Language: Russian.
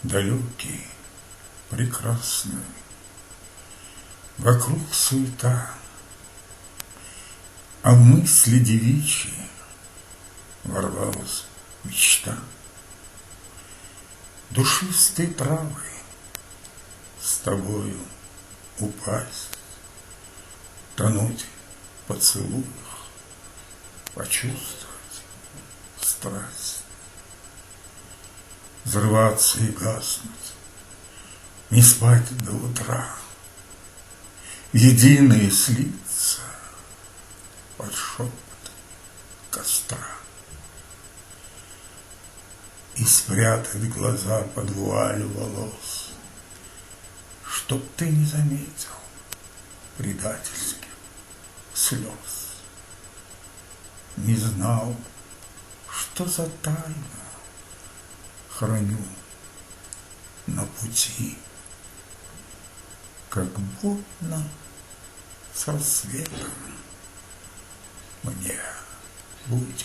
далекий, прекрасный. Вокруг суета, а в мысли девичьи ворвалась мечта. Душистой травой с тобою упасть, тонуть в поцелуях, почувствовать страсть, взрываться и гаснуть, не спать до утра, единые слиться под шепот костра и спрятать глаза под вуалью волос, чтоб ты не заметил предательских слез, не знал, что за тайну храню на пути, как будто с рассветом мне будет